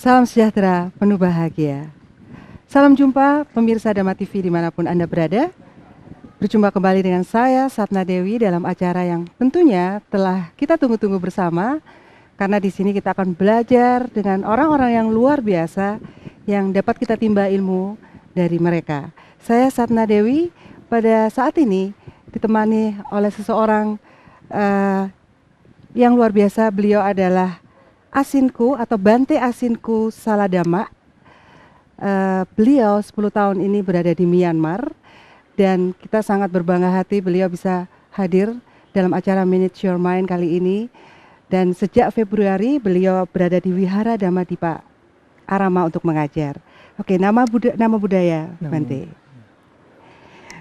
Salam sejahtera, penuh bahagia. Salam jumpa pemirsa Dhamma TV dimanapun Anda berada. Berjumpa kembali dengan saya, Satna Dewi, dalam acara yang tentunya telah kita tunggu-tunggu bersama. Karena di sini kita akan belajar dengan orang-orang yang luar biasa yang dapat kita timba ilmu dari mereka. Saya Satna Dewi, pada saat ini ditemani oleh seseorang yang luar biasa. Beliau adalah Asinku atau Bante Asinku Saladama. Beliau 10 tahun ini berada di Myanmar dan kita sangat berbangga hati beliau bisa hadir dalam acara Manage Your Mind kali ini. Dan sejak Februari beliau berada di Wihara Dhammadippa Arama untuk mengajar. Oke, nama budaya Bante.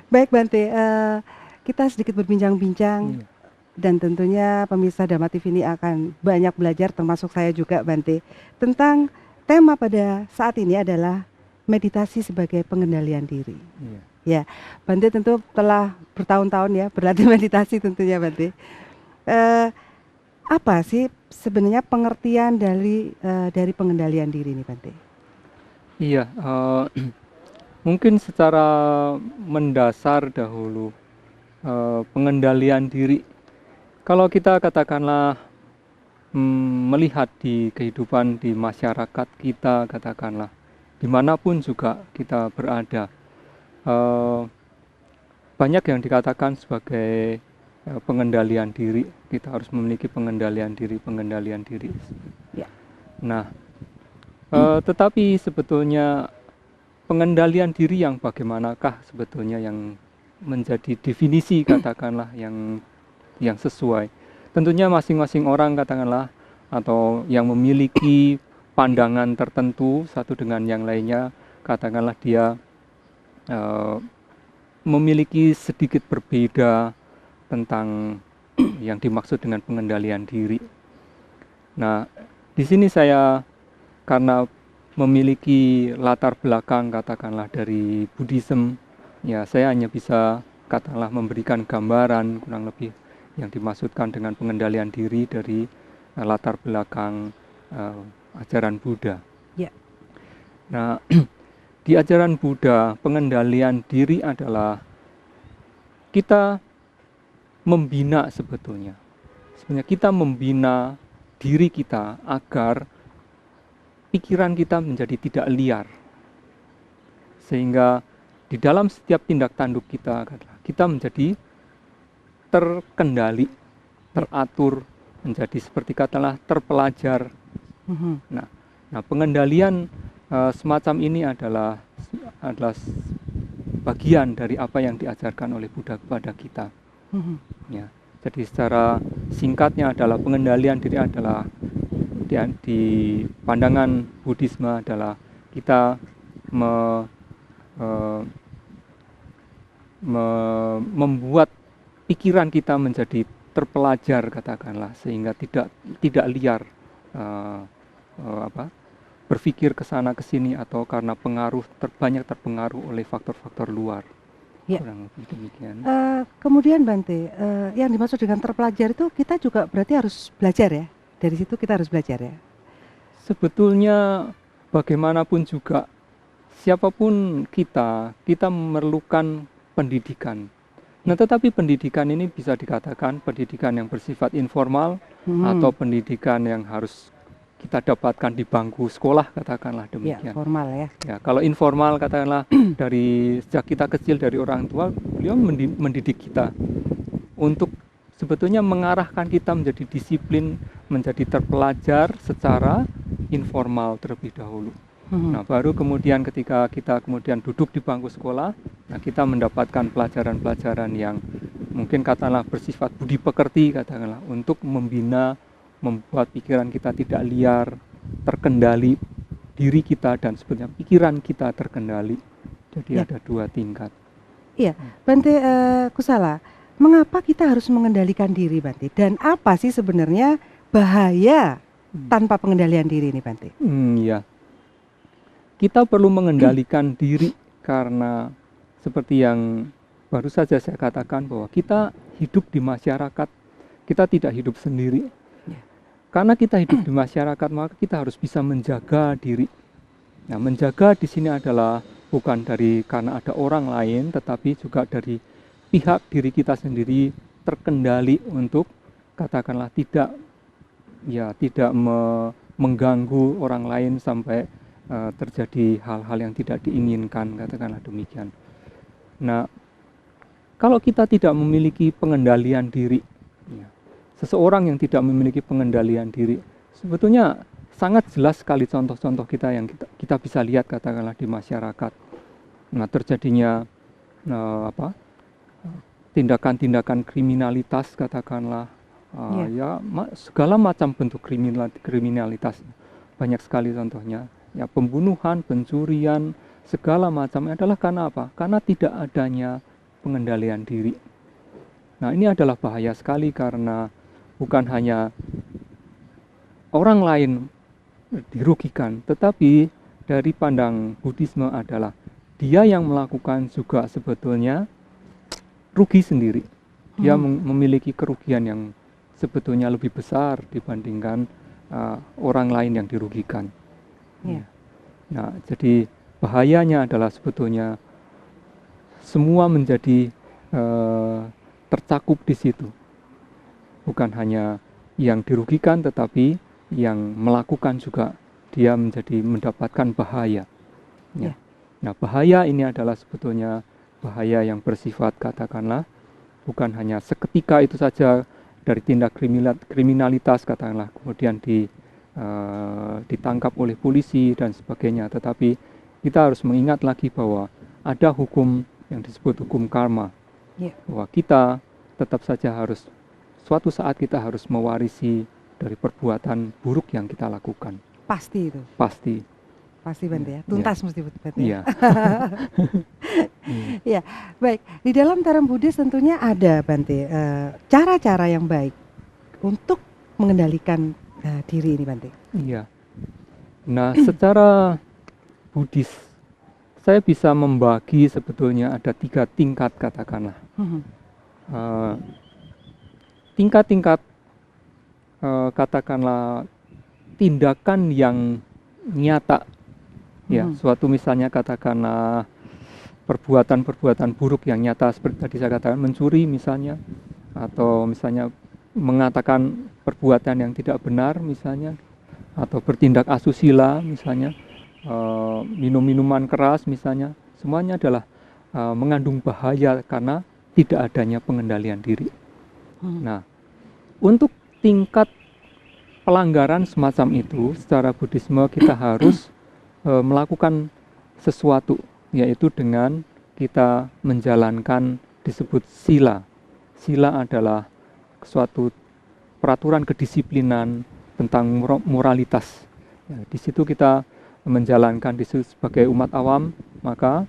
Baik Bante, kita sedikit berbincang-bincang. Dan tentunya pemirsa Dhamma TV ini akan banyak belajar, termasuk saya juga Bante, tentang tema pada saat ini adalah meditasi sebagai pengendalian diri. Ya, Bante tentu telah bertahun-tahun ya berlatih meditasi tentunya Bante. Apa sih sebenarnya pengertian dari pengendalian diri ini Bante? Iya, mungkin secara mendasar dahulu pengendalian diri. Kalau kita katakanlah melihat di kehidupan di masyarakat kita, katakanlah dimanapun juga kita berada, banyak yang dikatakan sebagai pengendalian diri. Kita harus memiliki pengendalian diri. Ya. Nah, tetapi sebetulnya pengendalian diri yang bagaimanakah sebetulnya yang menjadi definisi katakanlah yang sesuai. Tentunya masing-masing orang katakanlah atau yang memiliki pandangan tertentu satu dengan yang lainnya, katakanlah dia memiliki sedikit berbeda tentang yang dimaksud dengan pengendalian diri. Nah, di sini saya karena memiliki latar belakang katakanlah dari Buddhism, ya saya hanya bisa katakanlah memberikan gambaran kurang lebih yang dimaksudkan dengan pengendalian diri dari latar belakang ajaran Buddha. Ya. Nah, di ajaran Buddha pengendalian diri adalah kita membina sebetulnya. Sebenarnya kita membina diri kita agar pikiran kita menjadi tidak liar. Sehingga di dalam setiap tindak tanduk kita menjadi terkendali, teratur, menjadi seperti katalah terpelajar. Nah, pengendalian semacam ini adalah bagian dari apa yang diajarkan oleh Buddha kepada kita. Ya, jadi secara singkatnya adalah pengendalian diri adalah di pandangan Buddhisme adalah kita membuat pikiran kita menjadi terpelajar katakanlah sehingga tidak liar berpikir ke sana ke sini atau karena banyak terpengaruh oleh faktor-faktor luar. Ya. Kurang lebih demikian. Kemudian Bante, yang dimaksud dengan terpelajar itu kita juga berarti harus belajar ya? Dari situ kita harus belajar ya? Sebetulnya bagaimanapun juga siapapun kita memerlukan pendidikan. Nah, tetapi pendidikan ini bisa dikatakan pendidikan yang bersifat informal atau pendidikan yang harus kita dapatkan di bangku sekolah, katakanlah demikian. Ya, formal ya. Ya, kalau informal katakanlah dari sejak kita kecil dari orang tua, beliau mendidik kita untuk sebetulnya mengarahkan kita menjadi disiplin, menjadi terpelajar secara informal terlebih dahulu. Nah, baru kemudian ketika kita kemudian duduk di bangku sekolah, nah kita mendapatkan pelajaran-pelajaran yang mungkin katakanlah bersifat budi pekerti katakanlah untuk membuat pikiran kita tidak liar, terkendali diri kita dan sebenarnya pikiran kita terkendali. Jadi ada dua tingkat. Iya, Bante Kusala, mengapa kita harus mengendalikan diri Bante? Dan apa sih sebenarnya bahaya tanpa pengendalian diri ini Bante? Ya, kita perlu mengendalikan diri karena seperti yang baru saja saya katakan bahwa kita hidup di masyarakat, kita tidak hidup sendiri. karena kita hidup di masyarakat, maka kita harus bisa menjaga diri. Nah, menjaga di sini adalah bukan karena ada orang lain, tetapi juga dari pihak diri kita sendiri terkendali untuk katakanlah tidak mengganggu orang lain sampai terjadi hal-hal yang tidak diinginkan, katakanlah demikian. Nah, kalau kita tidak memiliki pengendalian diri, seseorang yang tidak memiliki pengendalian diri, sebetulnya sangat jelas sekali contoh-contoh kita yang kita bisa lihat katakanlah di masyarakat. Nah, terjadinya tindakan-tindakan kriminalitas katakanlah, segala macam bentuk kriminalitas, banyak sekali contohnya. Ya, pembunuhan, pencurian, segala macam adalah karena apa? Karena tidak adanya pengendalian diri. Nah, ini adalah bahaya sekali karena bukan hanya orang lain dirugikan, tetapi dari pandang Buddhisme adalah dia yang melakukan juga sebetulnya rugi sendiri. Dia memiliki kerugian yang sebetulnya lebih besar dibandingkan orang lain yang dirugikan. Nah, jadi bahayanya adalah sebetulnya semua menjadi tercakup di situ. Bukan hanya yang dirugikan, tetapi yang melakukan juga dia mendapatkan bahaya. Nah, bahaya ini adalah sebetulnya bahaya yang bersifat katakanlah bukan hanya seketika itu saja dari tindak kriminalitas katakanlah kemudian ditangkap oleh polisi dan sebagainya, tetapi kita harus mengingat lagi bahwa ada hukum yang disebut hukum karma, bahwa kita tetap saja harus suatu saat kita harus mewarisi dari perbuatan buruk yang kita lakukan. Pasti itu. Pasti Bante ya, tuntas mesti Bante. Iya. Ya, baik. Di dalam Taram Buddhis tentunya ada Bante cara-cara yang baik untuk mengendalikan diri ini Bante. Iya. Nah, secara Buddhis saya bisa membagi sebetulnya ada 3 tingkat katakanlah. Tingkat-tingkat katakanlah tindakan yang nyata. Ya, suatu misalnya katakanlah perbuatan-perbuatan buruk yang nyata seperti tadi saya katakan mencuri misalnya, atau misalnya mengatakan perbuatan yang tidak benar misalnya, atau bertindak asusila misalnya, minum minuman keras misalnya, semuanya adalah mengandung bahaya karena tidak adanya pengendalian diri. Nah, untuk tingkat pelanggaran semacam itu secara Buddhisme kita harus melakukan sesuatu, yaitu dengan kita menjalankan disebut sila. Sila adalah suatu peraturan kedisiplinan tentang moralitas. Ya, di situ kita menjalankan sebagai umat awam, maka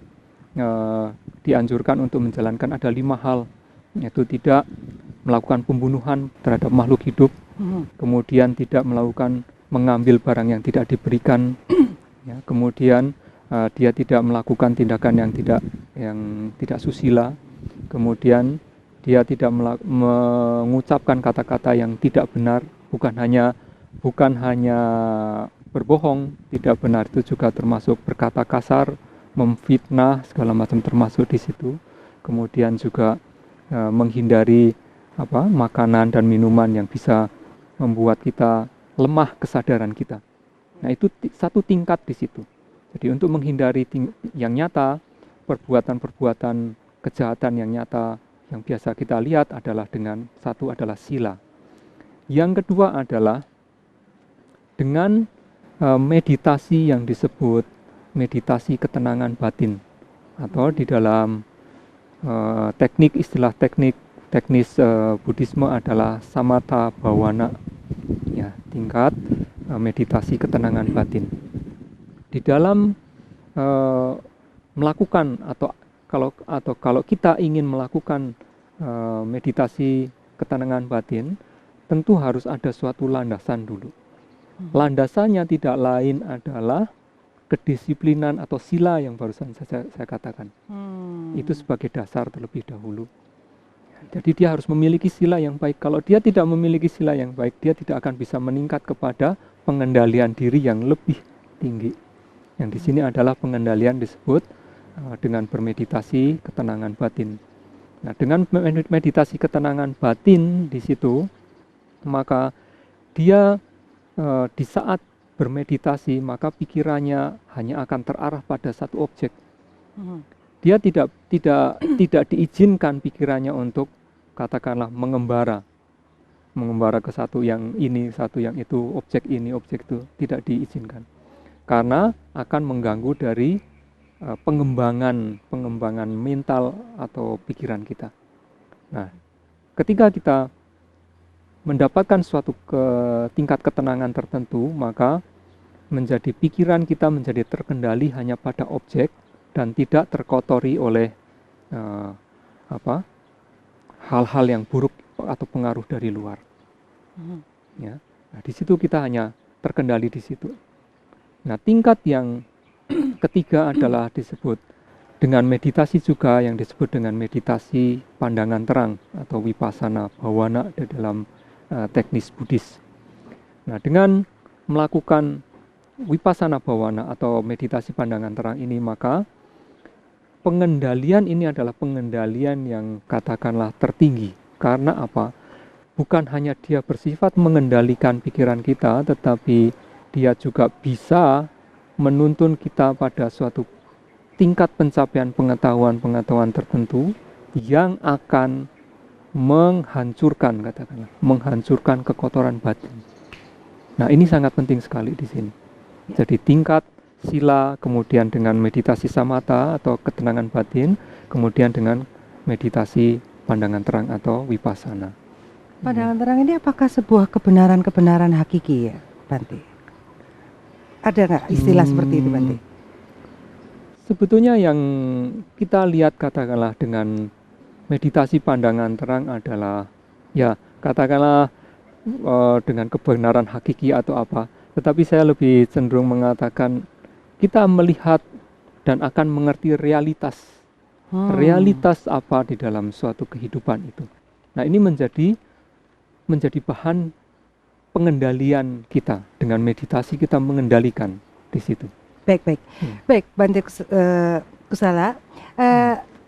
dianjurkan untuk menjalankan ada 5 hal, yaitu tidak melakukan pembunuhan terhadap makhluk hidup, kemudian tidak mengambil barang yang tidak diberikan, ya, kemudian dia tidak melakukan tindakan yang tidak susila, kemudian dia tidak mengucapkan kata-kata yang tidak benar, bukan hanya berbohong, tidak benar itu juga termasuk berkata kasar, memfitnah segala macam termasuk di situ. Kemudian juga menghindari makanan dan minuman yang bisa membuat kita lemah kesadaran kita. Nah, itu satu tingkat di situ. Jadi untuk menghindari yang nyata, perbuatan-perbuatan kejahatan yang nyata yang biasa kita lihat adalah satu adalah sila. Yang kedua adalah dengan meditasi yang disebut meditasi ketenangan batin, atau di dalam istilah teknis Buddhisme adalah samatha bhavana, ya, tingkat meditasi ketenangan batin. Di dalam melakukan kalau kita ingin melakukan meditasi ketenangan batin, tentu harus ada suatu landasan dulu. Landasannya tidak lain adalah kedisiplinan atau sila yang barusan saya katakan. Itu sebagai dasar terlebih dahulu. Jadi dia harus memiliki sila yang baik. Kalau dia tidak memiliki sila yang baik, dia tidak akan bisa meningkat kepada pengendalian diri yang lebih tinggi. Yang di sini adalah pengendalian disebut dengan bermeditasi ketenangan batin. Nah, dengan meditasi ketenangan batin di situ, maka dia di saat bermeditasi, maka pikirannya hanya akan terarah pada satu objek. Dia tidak diizinkan pikirannya untuk katakanlah mengembara ke satu yang ini, satu yang itu, objek ini, objek itu, tidak diizinkan. Karena akan mengganggu dari pengembangan mental atau pikiran kita. Nah, ketika kita mendapatkan suatu tingkat ketenangan tertentu, maka menjadi pikiran kita menjadi terkendali hanya pada objek dan tidak terkotori oleh hal-hal yang buruk atau pengaruh dari luar. Ya, nah, di situ kita hanya terkendali di situ. Nah, tingkat yang ketiga adalah disebut dengan meditasi juga yang disebut dengan meditasi pandangan terang atau vipassana bhavana di dalam teknis Buddhis. Nah, dengan melakukan vipassana bhavana atau meditasi pandangan terang ini, maka pengendalian ini adalah pengendalian yang katakanlah tertinggi. Karena apa? Bukan hanya dia bersifat mengendalikan pikiran kita, tetapi dia juga bisa menuntun kita pada suatu tingkat pencapaian pengetahuan tertentu yang akan menghancurkan kekotoran batin. Nah, ini sangat penting sekali di sini. Jadi tingkat sila, kemudian dengan meditasi samatha atau ketenangan batin, kemudian dengan meditasi pandangan terang atau vipassana. Pandangan terang ini apakah sebuah kebenaran hakiki ya, Bante? Ada nggak istilah seperti itu, Bante? Sebetulnya yang kita lihat katakanlah dengan meditasi pandangan terang adalah ya katakanlah dengan kebenaran hakiki atau apa. Tetapi saya lebih cenderung mengatakan kita melihat dan akan mengerti realitas. Realitas apa di dalam suatu kehidupan itu. Nah, ini menjadi bahan pengendalian kita. Dengan meditasi kita mengendalikan di situ. Baik, Bante Kusala.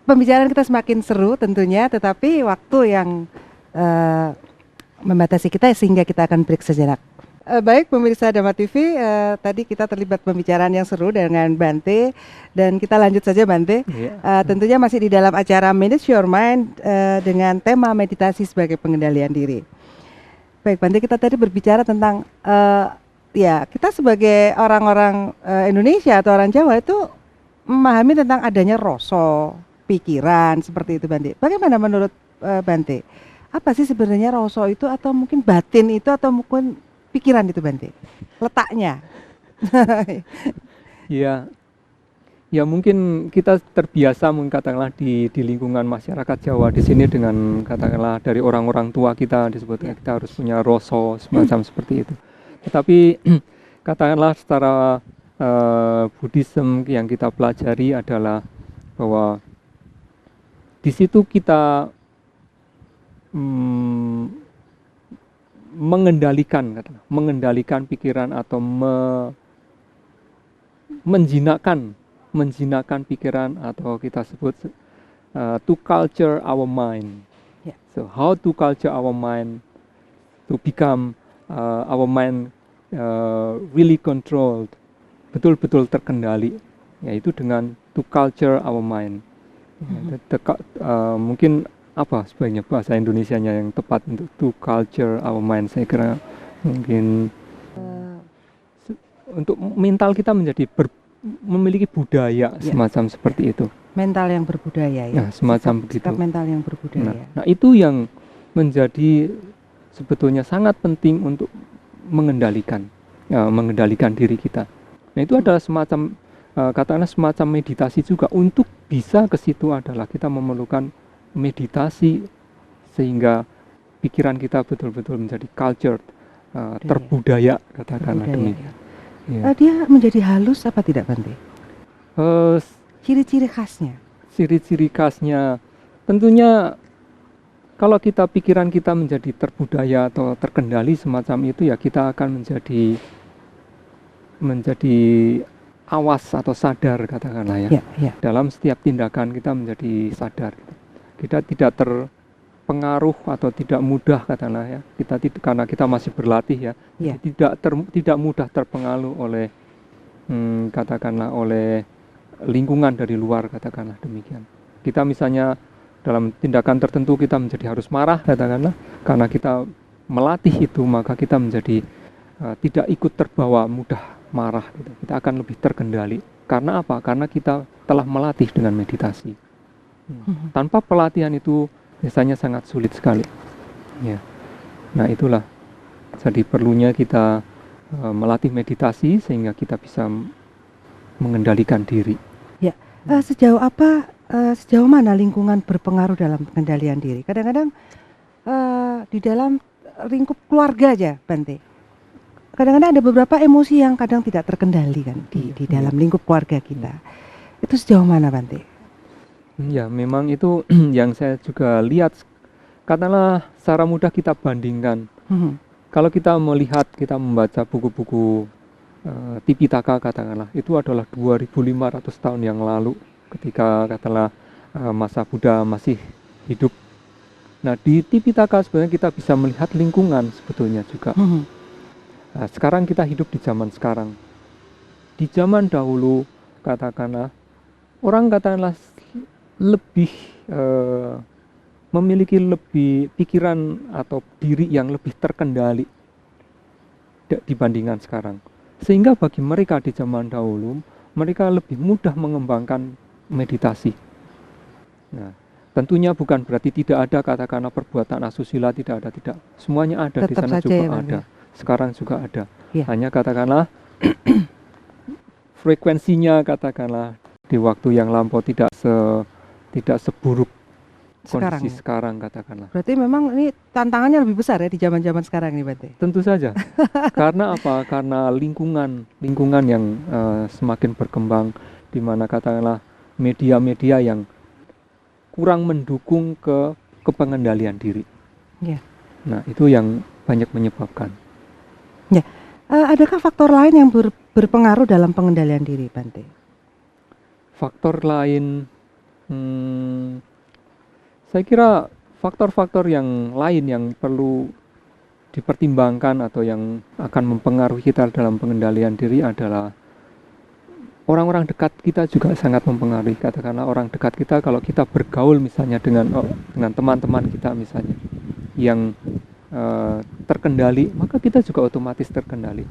Pembicaraan kita semakin seru tentunya, tetapi waktu yang membatasi kita sehingga kita akan break sejenak. Baik pemirsa Dhamma TV, tadi kita terlibat pembicaraan yang seru dengan Bante dan kita lanjut saja Bante. Tentunya masih di dalam acara Manage Your Mind dengan tema meditasi sebagai pengendalian diri. Baik Bante, kita tadi berbicara tentang ya kita sebagai orang-orang Indonesia atau orang Jawa itu memahami tentang adanya rasa, pikiran seperti itu Bante. Bagaimana menurut Bante? Apa sih sebenarnya rasa itu atau mungkin batin itu atau mungkin pikiran itu Bante? Letaknya. Ya mungkin kita terbiasa katakanlah di lingkungan masyarakat Jawa di sini dengan katakanlah dari orang-orang tua kita disebutnya kita harus punya rasa semacam seperti itu. Tetapi katakanlah secara Buddhism yang kita pelajari adalah bahwa di situ kita mengendalikan pikiran atau menjinakkan pikiran atau kita sebut to culture our mind. So how to culture our mind to become our mind really controlled, betul-betul terkendali, yaitu dengan to culture our mind. Mungkin apa sebenarnya bahasa Indonesianya yang tepat untuk to culture our mind? Saya kira mungkin untuk mental kita menjadi memiliki budaya semacam seperti itu. Mental yang berbudaya ya. Semacam begitu. Sikap mental yang berbudaya. Nah, itu yang menjadi sebetulnya sangat penting untuk mengendalikan diri kita. Nah, itu adalah semacam katakanlah semacam meditasi juga. Untuk bisa ke situ adalah kita memerlukan meditasi sehingga pikiran kita betul-betul menjadi cultured, terbudaya katakanlah demikian. Dia menjadi halus apa tidak Bante? Ciri-ciri khasnya tentunya Kalau kita pikiran kita menjadi terbudaya atau terkendali semacam itu, ya kita akan menjadi awas atau sadar, katakanlah ya. Dalam setiap tindakan kita menjadi sadar. Kita tidak terpengaruh atau tidak mudah, katakanlah ya. Karena kita masih berlatih ya. Tidak mudah terpengaruh oleh katakanlah oleh lingkungan dari luar, katakanlah demikian. Kita misalnya dalam tindakan tertentu kita menjadi harus marah, katakanlah, karena kita melatih itu, maka kita menjadi tidak ikut terbawa mudah marah gitu. Kita akan lebih terkendali. Karena apa? Karena kita telah melatih dengan meditasi. Tanpa pelatihan itu biasanya sangat sulit sekali. Ya. Nah, itulah. Jadi perlunya kita melatih meditasi sehingga kita bisa mengendalikan diri. Ya. Sejauh mana lingkungan berpengaruh dalam pengendalian diri? Kadang-kadang di dalam lingkup keluarga aja, Bante. Kadang-kadang ada beberapa emosi yang kadang tidak terkendali kan di dalam lingkup keluarga kita. Itu sejauh mana, Bante? Ya, memang itu yang saya juga lihat. Katakanlah secara mudah kita bandingkan. Kalau kita melihat, kita membaca buku-buku Tipitaka, katakanlah, itu adalah 2500 tahun yang lalu, ketika katakanlah masa Buddha masih hidup. Nah, di Tipitaka sebenarnya kita bisa melihat lingkungan sebetulnya juga. Nah, sekarang kita hidup di zaman sekarang. Di zaman dahulu, katakanlah, orang katakanlah lebih memiliki lebih pikiran atau diri yang lebih terkendali dibandingkan sekarang. Sehingga bagi mereka di zaman dahulu, mereka lebih mudah mengembangkan meditasi. Nah, tentunya bukan berarti tidak ada katakanlah perbuatan asusila, tidak ada, tidak. Semuanya ada. Tetap di sana juga ada. Sekarang juga ada. Hanya katakanlah frekuensinya katakanlah di waktu yang lampau tidak seburuk kondisi sekarang katakanlah. Berarti memang ini tantangannya lebih besar ya di zaman-zaman sekarang nih, Bante? Tentu saja. Karena apa? Karena lingkungan yang semakin berkembang, di mana katakanlah media-media yang kurang mendukung ke pengendalian diri. Nah, itu yang banyak menyebabkan. Adakah faktor lain yang berpengaruh dalam pengendalian diri, Bante? Faktor lain, saya kira faktor-faktor yang lain yang perlu dipertimbangkan atau yang akan mempengaruhi kita dalam pengendalian diri adalah orang-orang dekat kita juga sangat mempengaruhi. Katakanlah orang dekat kita, kalau kita bergaul misalnya dengan teman-teman kita misalnya yang terkendali, maka kita juga otomatis terkendali.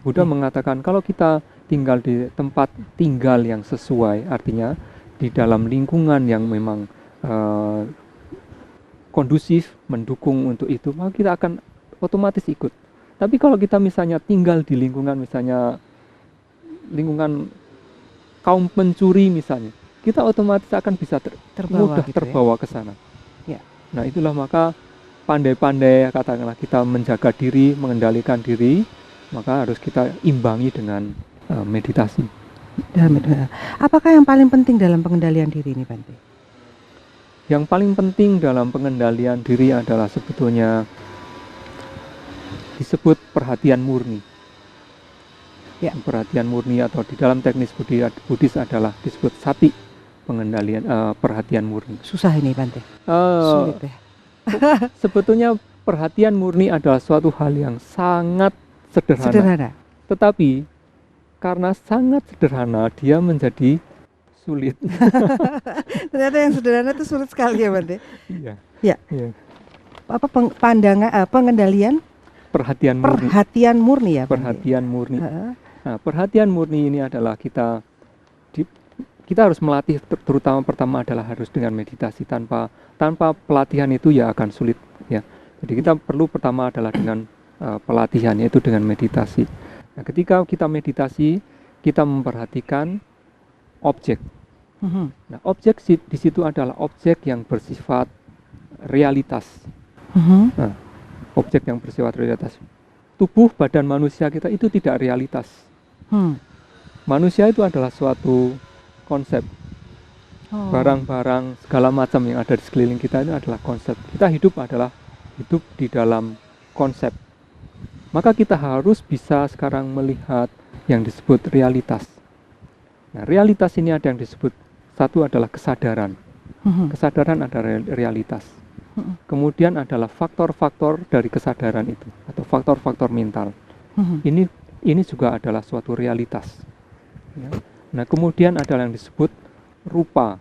Buddha mengatakan kalau kita tinggal di tempat tinggal yang sesuai, artinya di dalam lingkungan yang memang kondusif, mendukung untuk itu, maka kita akan otomatis ikut. Tapi kalau kita misalnya tinggal di lingkungan kaum pencuri misalnya, kita otomatis akan bisa mudah terbawa ke sana. Nah, itulah maka pandai-pandai katakanlah kita menjaga diri, mengendalikan diri, maka harus kita imbangi dengan meditasi. Apakah yang paling penting dalam pengendalian diri ini, Bante? Yang paling penting dalam pengendalian diri adalah sebetulnya disebut perhatian murni. Perhatian murni atau di dalam teknis Buddhis adalah disebut sati, pengendalian perhatian murni. Susah ini, Bante. Sulit ya. Sebetulnya perhatian murni adalah suatu hal yang sangat sederhana. Tetapi karena sangat sederhana, dia menjadi sulit. Ternyata yang sederhana itu sulit sekali ya, Bante. Iya. Apa pengendalian? Perhatian murni ya, Bante? Perhatian murni. Nah, perhatian murni ini adalah kita harus melatih, terutama pertama adalah harus dengan meditasi. Tanpa pelatihan itu ya akan sulit ya. Jadi kita perlu pertama adalah dengan pelatihan, yaitu dengan meditasi. Nah, ketika kita meditasi, kita memperhatikan objek. Nah, objek di situ adalah objek yang bersifat realitas. Nah, objek yang bersifat realitas. Tubuh badan manusia kita itu tidak realitas. Manusia itu adalah suatu konsep. Oh. barang-barang segala macam yang ada di sekeliling kita itu adalah konsep. Kita hidup adalah hidup di dalam konsep. Maka kita harus bisa sekarang melihat yang disebut realitas. Nah, realitas ini ada yang disebut, satu adalah kesadaran. Kesadaran adalah realitas. Kemudian adalah faktor-faktor dari kesadaran itu atau faktor-faktor mental. Ini juga adalah suatu realitas. Ya. Nah, kemudian adalah yang disebut rupa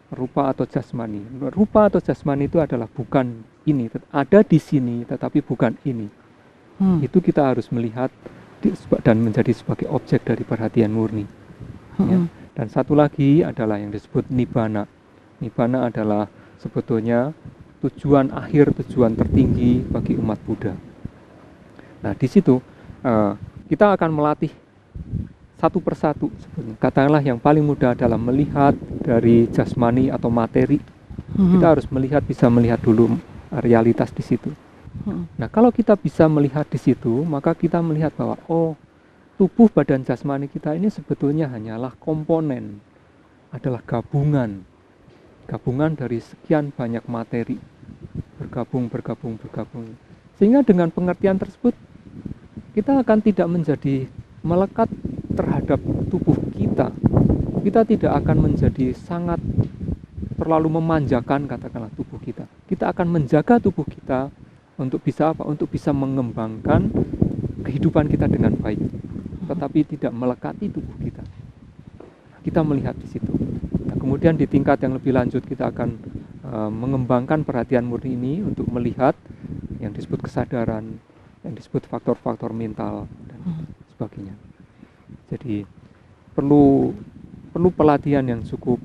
atau jasmani. Rupa atau jasmani itu adalah bukan ini, ada di sini tetapi bukan ini. Itu kita harus melihat dan menjadi sebagai objek dari perhatian murni. Ya. Dan satu lagi adalah yang disebut nibbana. Nibbana adalah sebetulnya tujuan akhir, tujuan tertinggi bagi umat Buddha. Nah, di situ kita akan melatih satu persatu. Katakanlah yang paling mudah adalah melihat dari jasmani atau materi. Kita harus bisa melihat dulu realitas di situ. Nah, kalau kita bisa melihat di situ, maka kita melihat bahwa tubuh badan jasmani kita ini sebetulnya hanyalah komponen, adalah gabungan dari sekian banyak materi, bergabung. Sehingga dengan pengertian tersebut, kita akan tidak menjadi melekat terhadap tubuh kita. Kita tidak akan menjadi sangat terlalu memanjakan katakanlah tubuh kita. Kita akan menjaga tubuh kita untuk bisa apa? Untuk bisa mengembangkan kehidupan kita dengan baik, tetapi tidak melekati tubuh kita. Kita melihat di situ. Nah, kemudian di tingkat yang lebih lanjut kita akan mengembangkan perhatian murni ini untuk melihat yang disebut kesadaran, yang disebut faktor-faktor mental dan sebagainya. Jadi perlu pelatihan yang cukup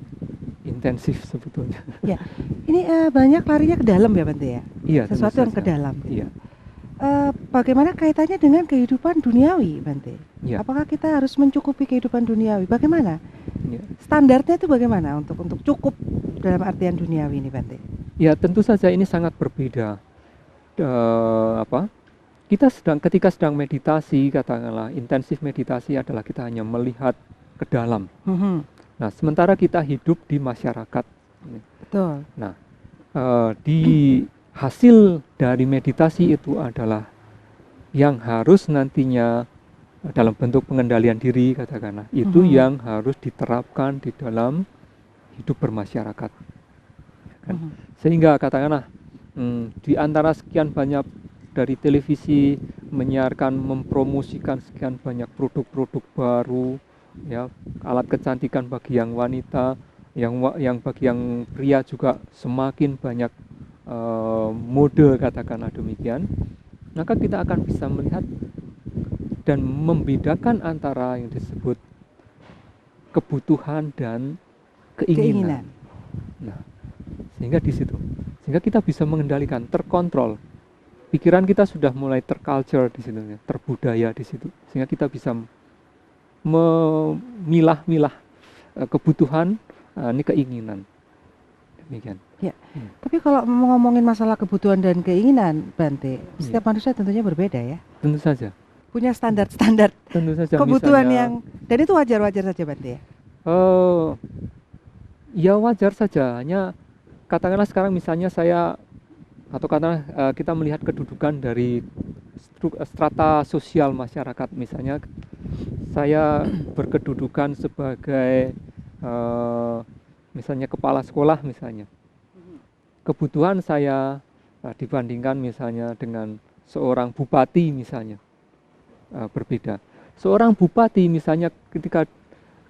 intensif sebetulnya. Ya, ini banyak larinya ke dalam ya Bante ya? Iya, sesuatu yang ke dalam. Iya. Bagaimana kaitannya dengan kehidupan duniawi, Bante? Ya. Apakah kita harus mencukupi kehidupan duniawi? Bagaimana? Ya. Standarnya itu bagaimana untuk cukup dalam artian duniawi ini, Bante? Ya, tentu saja ini sangat berbeda. Ketika sedang meditasi, katakanlah intensif meditasi adalah kita hanya melihat ke dalam. Nah, sementara kita hidup di masyarakat. Betul. Nah, di hasil dari meditasi itu adalah yang harus nantinya dalam bentuk pengendalian diri, katakanlah, itu yang harus diterapkan di dalam hidup bermasyarakat. Kan? Sehingga katakanlah di antara sekian banyak dari televisi menyiarkan, mempromosikan sekian banyak produk-produk baru, ya, alat kecantikan bagi yang wanita, yang bagi yang pria juga semakin banyak mode, katakanlah demikian, maka kita akan bisa melihat dan membedakan antara yang disebut kebutuhan dan keinginan. Nah, sehingga di situ, sehingga kita bisa mengendalikan, terkontrol. Pikiran kita sudah mulai terculture di situ, terbudaya di situ, sehingga kita bisa memilah-milah kebutuhan, ini keinginan. Demikian. Ya. Tapi kalau ngomongin masalah kebutuhan dan keinginan, Bante, setiap manusia tentunya berbeda ya. Tentu saja. Punya standar-standar. Tentu saja. Kebutuhan misalnya, yang, dan itu wajar-wajar saja, Bante ya. Ya wajar saja. Hanya katakanlah sekarang misalnya saya, atau katakanlah kita melihat kedudukan dari strata sosial masyarakat. Misalnya saya berkedudukan sebagai misalnya kepala sekolah misalnya. Kebutuhan saya dibandingkan misalnya dengan seorang bupati misalnya berbeda. Seorang bupati misalnya ketika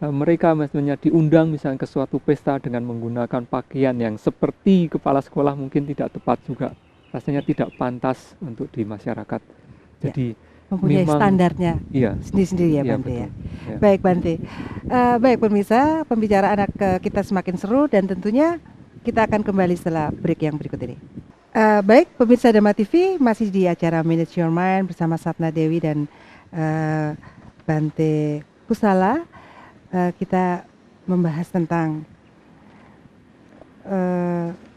mereka misalnya diundang misalnya ke suatu pesta dengan menggunakan pakaian yang seperti kepala sekolah mungkin tidak tepat juga. Rasanya tidak pantas untuk di masyarakat. Jadi mempunyai standarnya sendiri-sendiri ya, Bante ya. Ya. Baik, Bante. Baik pemirsa, pembicaraan kita semakin seru dan tentunya kita akan kembali setelah break yang berikut ini. Baik pemirsa Dhamma TV, masih di acara Manage Your Mind bersama Sapna Dewi dan Bante Kusala. Kita membahas tentang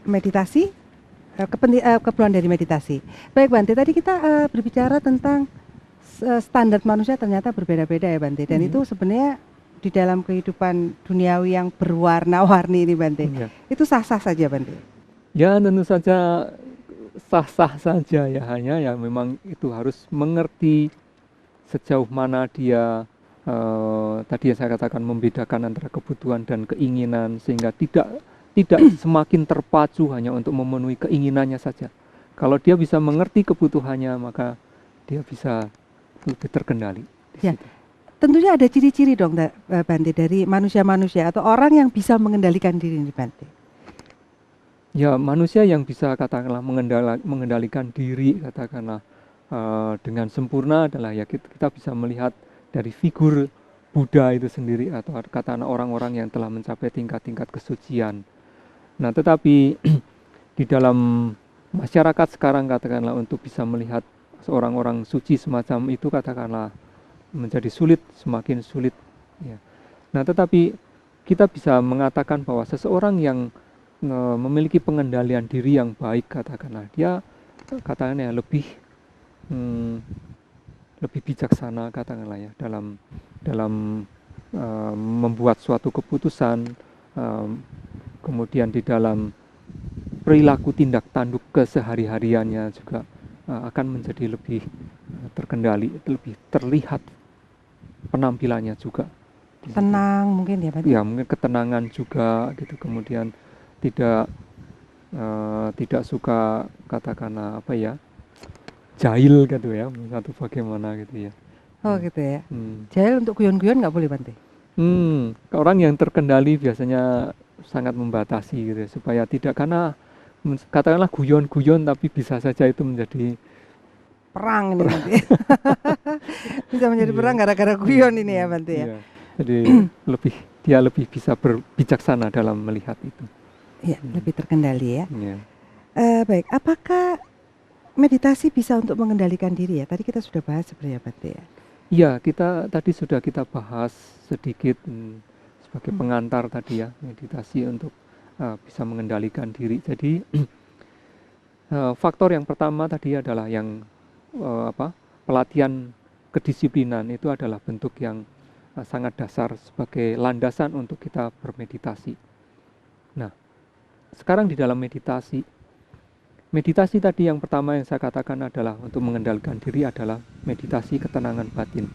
meditasi, keperluan dari meditasi. Baik Bante, tadi kita berbicara tentang standar manusia ternyata berbeda-beda ya Bante, dan itu sebenarnya di dalam kehidupan duniawi yang berwarna-warni ini Bante, Ya. itu sah-sah saja Bante? Ya tentu saja sah-sah saja ya, hanya ya memang itu harus mengerti sejauh mana dia tadi yang saya katakan membedakan antara kebutuhan dan keinginan sehingga tidak semakin terpacu hanya untuk memenuhi keinginannya saja. Kalau dia bisa mengerti kebutuhannya maka dia bisa lebih terkendali di Ya. situ. Tentunya ada ciri-ciri dong Bante dari manusia-manusia atau orang yang bisa mengendalikan diri ini Bante. Ya manusia yang bisa katakanlah mengendalikan diri katakanlah dengan sempurna adalah ya kita bisa melihat dari figur Buddha itu sendiri atau katakanlah orang-orang yang telah mencapai tingkat-tingkat kesucian. Nah tetapi di dalam masyarakat sekarang katakanlah untuk bisa melihat seorang orang suci semacam itu katakanlah menjadi sulit, semakin sulit ya. Nah tetapi kita bisa mengatakan bahwa seseorang yang memiliki pengendalian diri yang baik katakanlah dia katakanlah lebih lebih bijaksana katakanlah ya dalam membuat suatu keputusan, kemudian di dalam perilaku tindak tanduk kesehari-hariannya juga akan menjadi lebih terkendali, lebih terlihat penampilannya juga. Tenang mungkin ya Bante? Ya mungkin ketenangan juga gitu, kemudian tidak suka katakanlah apa ya jahil gitu ya, satu bagaimana gitu ya. Oh gitu ya. Hmm. Jahil untuk guyon-guyon nggak boleh Bante? Orang yang terkendali biasanya sangat membatasi gitu ya, supaya tidak karena katakanlah guyon-guyon tapi bisa saja itu menjadi Perang ini Bante. Bisa menjadi Iya. perang gara-gara guyon ini ya Bante ya. Iya. Jadi dia lebih bisa berbijaksana dalam melihat itu. Iya, lebih terkendali ya. Ya. Baik, apakah meditasi bisa untuk mengendalikan diri ya? Tadi kita sudah bahas sebenarnya Bante ya. Iya, tadi sudah kita bahas sedikit sebagai pengantar tadi ya, meditasi untuk bisa mengendalikan diri. Jadi faktor yang pertama tadi adalah yang pelatihan kedisiplinan itu adalah bentuk yang sangat dasar sebagai landasan untuk kita bermeditasi. Nah, sekarang di dalam meditasi tadi yang pertama yang saya katakan adalah untuk mengendalikan diri adalah meditasi ketenangan batin.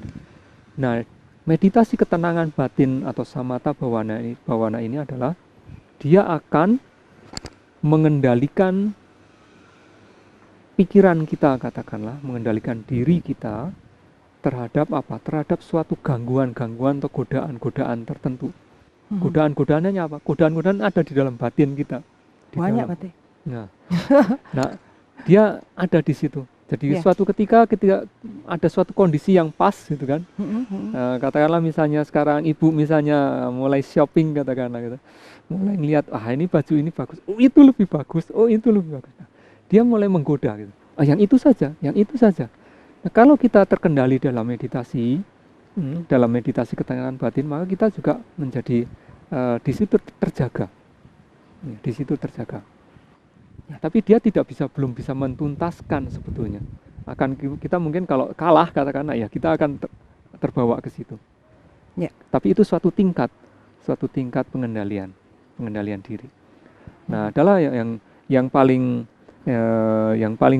Nah, meditasi ketenangan batin atau samatha bhavana ini adalah dia akan mengendalikan pikiran kita katakanlah, mengendalikan diri kita terhadap apa? Terhadap suatu gangguan-gangguan atau godaan-godaan tertentu. Godaan-godaannya apa? Godaan-godaan ada di dalam batin kita. Banyak Bante. Nah, dia ada di situ. Jadi suatu ketika ada suatu kondisi yang pas gitu kan. Katakanlah misalnya sekarang ibu misalnya mulai shopping katakanlah gitu. Mulai ngelihat, ini baju ini bagus. Oh, itu lebih bagus. Oh, itu lebih bagus. Nah, dia mulai menggoda gitu. Yang itu saja, yang itu saja. Nah, kalau kita terkendali dalam meditasi ketenangan batin, maka kita juga menjadi di situ terjaga. Di situ terjaga. Ya, tapi dia belum bisa mentuntaskan sebetulnya. Kita mungkin kalau kalah katakanlah ya kita akan terbawa ke situ. Ya. Tapi itu suatu tingkat pengendalian diri. Nah, adalah yang paling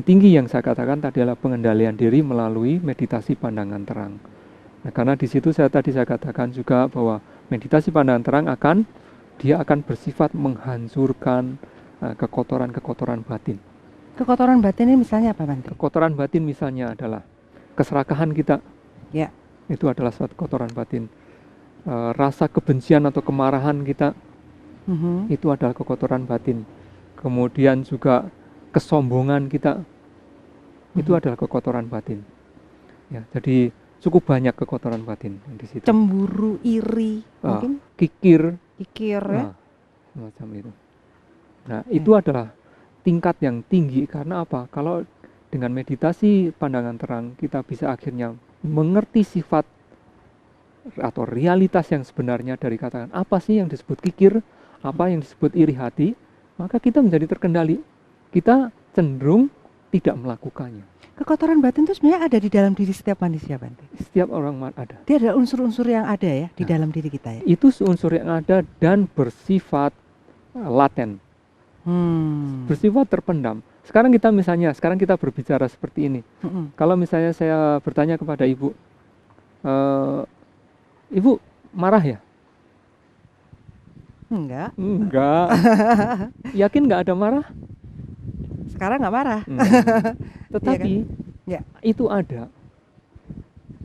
tinggi yang saya katakan tadi adalah pengendalian diri melalui meditasi pandangan terang. Nah, karena di situ saya katakan juga bahwa meditasi pandangan terang akan bersifat menghancurkan kekotoran batin. Kekotoran batin ini misalnya apa Bante? Kekotoran batin misalnya adalah keserakahan kita. Ya. Itu adalah suatu kotoran batin. Rasa kebencian atau kemarahan kita itu adalah kekotoran batin. Kemudian juga kesombongan kita itu adalah kekotoran batin. Ya, jadi cukup banyak kekotoran batin di situ. Cemburu, iri, mungkin kikir ya. Macam itu. Nah, itu adalah tingkat yang tinggi karena apa? Kalau dengan meditasi pandangan terang kita bisa akhirnya mengerti sifat atau realitas yang sebenarnya dari katakan apa sih yang disebut kikir, apa yang disebut iri hati, maka kita menjadi terkendali. Kita cenderung tidak melakukannya. Kekotoran batin itu sebenarnya ada di dalam diri setiap manusia, Bante. Setiap orang ada. Dia ada unsur-unsur yang ada ya di Nah, dalam diri kita ya. Itu unsur yang ada dan bersifat laten, bersifat terpendam. Sekarang kita berbicara seperti ini. Kalau misalnya saya bertanya kepada ibu, ibu marah ya? Enggak. Yakin nggak ada marah? Sekarang nggak marah. Tetapi iya kan? itu ada.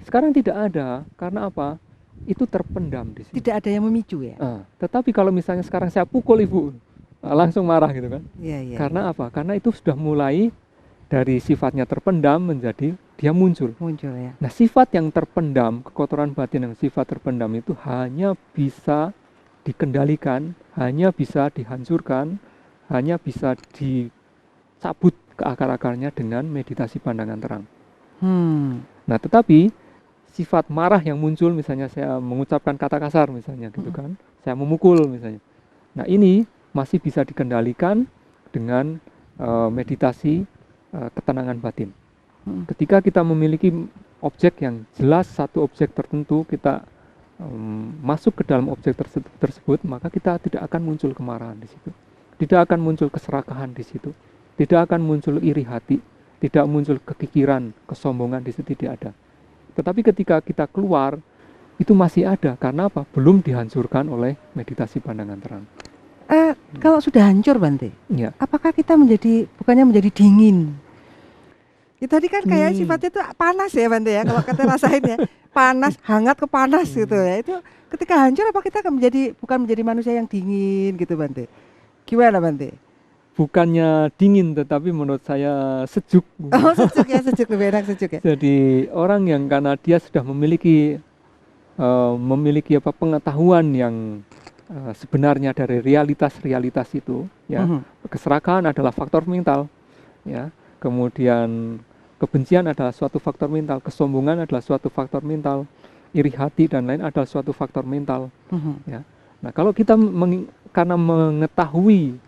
Sekarang tidak ada. Karena apa? Itu terpendam di sini. Tidak ada yang memicu ya. Tetapi kalau misalnya sekarang saya pukul ibu, langsung marah gitu kan? Iya. Karena apa? Karena itu sudah mulai dari sifatnya terpendam menjadi dia muncul. Muncul ya. Nah, sifat yang terpendam, kekotoran batin yang sifat terpendam itu hanya bisa dikendalikan, hanya bisa dihancurkan, hanya bisa dicabut ke akar-akarnya dengan meditasi pandangan terang. Nah, tetapi sifat marah yang muncul, misalnya saya mengucapkan kata kasar misalnya gitu kan, saya memukul misalnya. Nah, ini masih bisa dikendalikan dengan meditasi ketenangan batin. Ketika kita memiliki objek yang jelas, satu objek tertentu, kita masuk ke dalam objek tersebut, maka kita tidak akan muncul kemarahan di situ, tidak akan muncul keserakahan di situ, tidak akan muncul iri hati, tidak muncul kekikiran, kesombongan di situ tidak ada. Tetapi ketika kita keluar, itu masih ada. Karena apa? Belum dihancurkan oleh meditasi pandangan terang. Kalau sudah hancur, Bante, ya, apakah kita bukannya menjadi dingin? Itu tadi kan kayak sifatnya itu panas ya, Bante ya. Kalau kita rasain ya, panas, hangat ke panas gitu ya. Itu ketika hancur, apa kita bukan menjadi manusia yang dingin gitu, Bante? Gimana, Bante? Bukannya dingin, tetapi menurut saya sejuk. Oh, sejuk ya, sejuk, lebih enak sejuk ya. Jadi orang yang karena dia sudah memiliki pengetahuan yang sebenarnya dari realitas itu, ya. Keserakahan adalah faktor mental, ya. Kemudian kebencian adalah suatu faktor mental, kesombongan adalah suatu faktor mental, iri hati dan lain adalah suatu faktor mental, ya. Nah, kalau kita karena mengetahui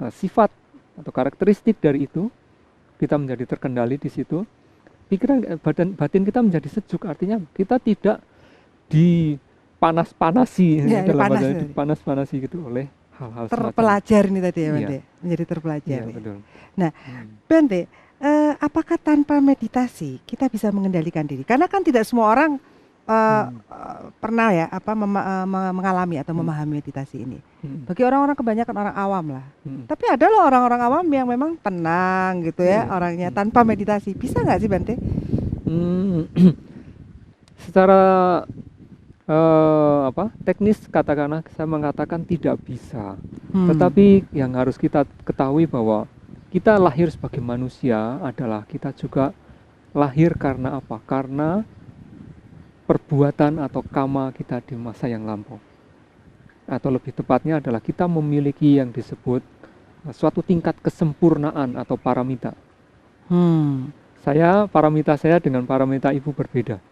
sifat atau karakteristik dari itu, kita menjadi terkendali di situ, pikiran batin kita menjadi sejuk. Artinya kita tidak dipanas-panasi ya, dipanas-panasi gitu oleh hal-hal terpelajar ini tadi ya, Bante. Menjadi terpelajar ya. Betul. Nah, Bante, apakah tanpa meditasi kita bisa mengendalikan diri? Karena kan tidak semua orang pernah ya mengalami atau memahami meditasi ini. Bagi orang-orang, kebanyakan orang awam lah. Tapi ada loh orang-orang awam yang memang tenang gitu ya, orangnya tanpa meditasi. Bisa nggak sih, Bante? Secara teknis katakanlah saya mengatakan tidak bisa. Tetapi yang harus kita ketahui bahwa kita lahir sebagai manusia adalah kita juga lahir karena apa? Karena perbuatan atau karma kita di masa yang lampau. Atau lebih tepatnya adalah kita memiliki yang disebut suatu tingkat kesempurnaan atau paramita. Paramita saya dengan paramita ibu berbeda.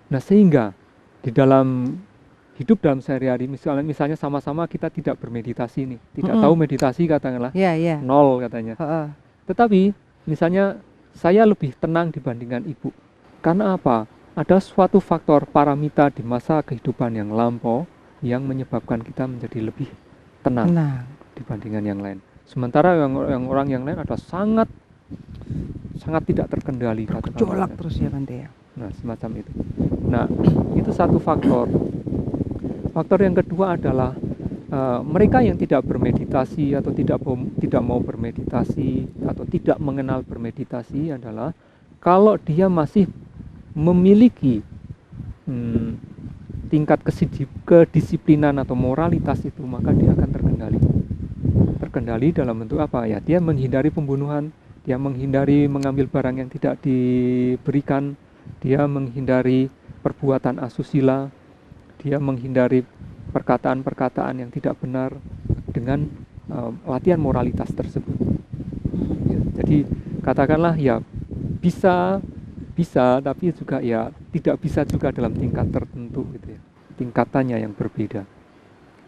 Nah, sehingga di dalam hidup dalam sehari-hari, misalnya sama-sama kita tidak bermeditasi nih, tidak tahu meditasi katakanlah, nol katanya. Tetapi misalnya saya lebih tenang dibandingkan ibu. Karena apa? Ada suatu faktor paramita di masa kehidupan yang lampau yang menyebabkan kita menjadi lebih tenang dibandingkan yang lain. Sementara orang yang lain ada sangat tidak terkendali, bergejolak terus ya, Bante ya. Nah, semacam itu. Nah, itu satu faktor. Faktor yang kedua adalah mereka yang tidak bermeditasi atau tidak mau bermeditasi atau tidak mengenal bermeditasi adalah kalau dia masih memiliki tingkat kedisiplinan atau moralitas itu, maka dia akan terkendali dalam bentuk apa ya? Dia menghindari pembunuhan, dia menghindari mengambil barang yang tidak diberikan, dia menghindari perbuatan asusila, dia menghindari perkataan-perkataan yang tidak benar dengan latihan moralitas tersebut. Ya, jadi katakanlah ya bisa, tapi juga ya tidak bisa juga dalam tingkat tertentu gitu ya. Tingkatannya yang berbeda.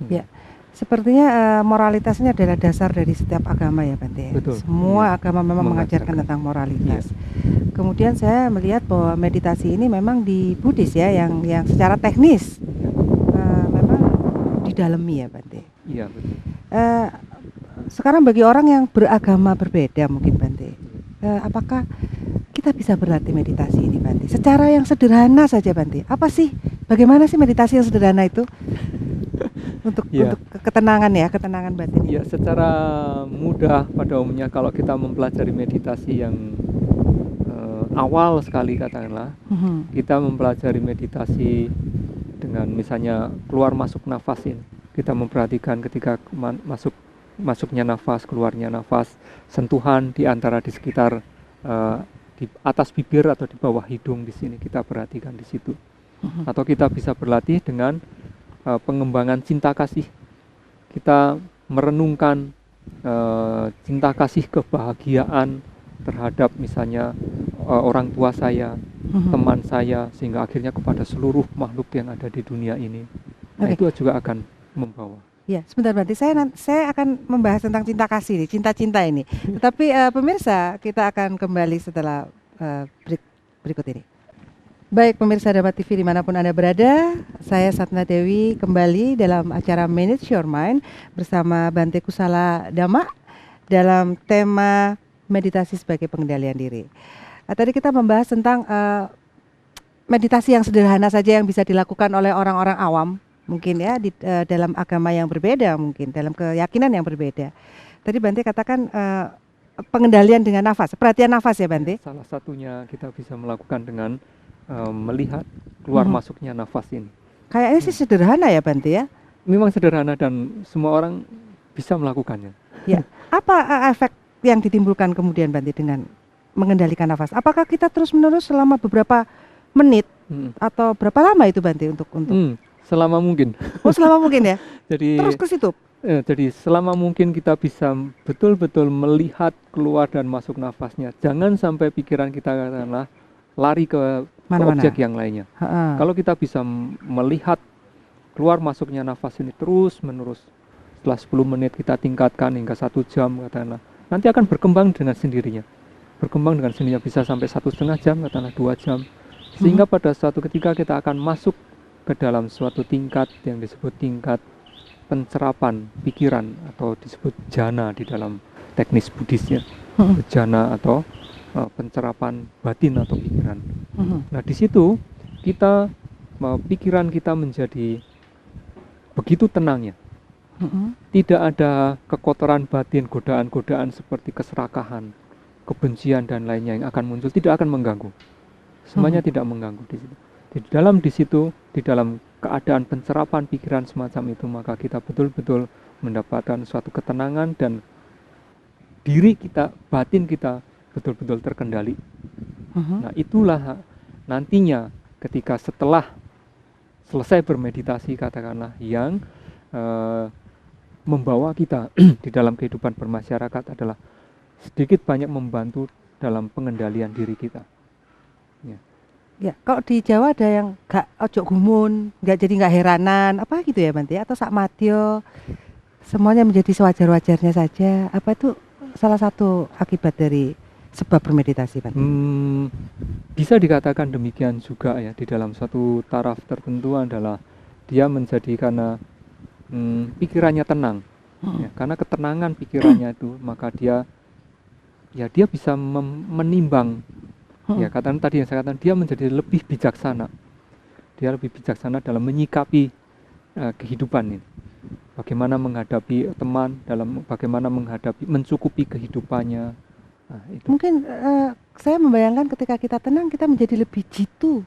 Ya, Sepertinya moralitasnya adalah dasar dari setiap agama ya Bante. Betul. Semua Iya. agama memang mengajarkan Mengajarkan. tentang moralitas. Kemudian saya melihat bahwa meditasi ini memang di Buddhis ya, yang secara teknis memang didalami ya Bante. Iya, betul. Sekarang bagi orang yang beragama berbeda mungkin Bante, apakah kita bisa berlatih meditasi ini Bante? Secara yang sederhana saja Bante. Apa sih? Bagaimana sih meditasi yang sederhana itu? Untuk ketenangan ya, ketenangan batin. Ya, secara mudah pada umumnya kalau kita mempelajari meditasi yang awal sekali katakanlah, kita mempelajari meditasi dengan misalnya keluar masuk nafas ini. Kita memperhatikan ketika masuknya nafas, keluarnya nafas, sentuhan di sekitar di atas bibir atau di bawah hidung di sini kita perhatikan di situ. Atau kita bisa berlatih dengan pengembangan cinta kasih. Kita merenungkan cinta kasih kebahagiaan terhadap misalnya orang tua saya, teman saya, sehingga akhirnya kepada seluruh makhluk yang ada di dunia ini. Nah, itu juga akan membawa. Ya, sebentar berarti saya akan membahas tentang cinta kasih nih, cinta-cinta ini. Tetapi pemirsa, kita akan kembali setelah berikut ini. Baik pemirsa Dhamma TV dimanapun Anda berada, saya Satna Dewi kembali dalam acara Manage Your Mind bersama Bante Kusala Dhamma dalam tema meditasi sebagai pengendalian diri. Tadi kita membahas tentang meditasi yang sederhana saja yang bisa dilakukan oleh orang-orang awam mungkin ya dalam agama yang berbeda, mungkin dalam keyakinan yang berbeda. Tadi Bante katakan pengendalian dengan nafas, perhatian nafas ya Bante. Salah satunya kita bisa melakukan dengan melihat keluar masuknya nafas ini. Kayaknya sih sederhana ya Bante ya. Memang sederhana dan semua orang bisa melakukannya. Ya. Apa efek yang ditimbulkan kemudian Bante dengan mengendalikan nafas? Apakah kita terus-menerus selama beberapa menit atau berapa lama itu Bante untuk selama mungkin. Oh, selama mungkin ya. Jadi terus ke situ. Jadi selama mungkin kita bisa betul-betul melihat keluar dan masuk nafasnya. Jangan sampai pikiran kita katakanlah lari ke objek yang lainnya. Kalau kita bisa melihat keluar masuknya nafas ini terus menerus, setelah 10 menit kita tingkatkan hingga 1 jam katakanlah, nanti akan berkembang dengan sendirinya. Berkembang dengan sendirinya bisa sampai 1,5 jam katakanlah 2 jam. Sehingga pada suatu ketika kita akan masuk ke dalam suatu tingkat yang disebut tingkat pencerapan pikiran atau disebut jana di dalam teknis Buddhisnya. Jana atau pencerapan batin atau pikiran. Nah, di situ kita pikiran kita menjadi begitu tenangnya. Tidak ada kekotoran batin, godaan-godaan seperti keserakahan, kebencian dan lainnya yang akan muncul, tidak akan mengganggu. Semuanya tidak mengganggu di situ. Di dalam keadaan pencerapan pikiran semacam itu, maka kita betul-betul mendapatkan suatu ketenangan dan diri kita, batin kita betul-betul terkendali. Nah, itulah nantinya ketika setelah selesai bermeditasi katakanlah yang membawa kita di dalam kehidupan bermasyarakat adalah sedikit banyak membantu dalam pengendalian diri kita. Ya, kalau di Jawa ada yang gak ojo gumun, gak heranan, apa gitu ya Bante, atau sak madyo, semuanya menjadi sewajar-wajarnya saja. Apa itu salah satu akibat dari sebab bermeditasi Bante? Bisa dikatakan demikian juga ya, di dalam suatu taraf tertentu adalah dia menjadi karena pikirannya tenang. Ya, karena ketenangan pikirannya itu, maka dia bisa menimbang. Ya, tadi yang saya katakan, dia menjadi lebih bijaksana. Dia lebih bijaksana dalam menyikapi kehidupan ini. Bagaimana menghadapi teman, bagaimana mencukupi kehidupannya. Nah, itu. Mungkin saya membayangkan ketika kita tenang, kita menjadi lebih jitu,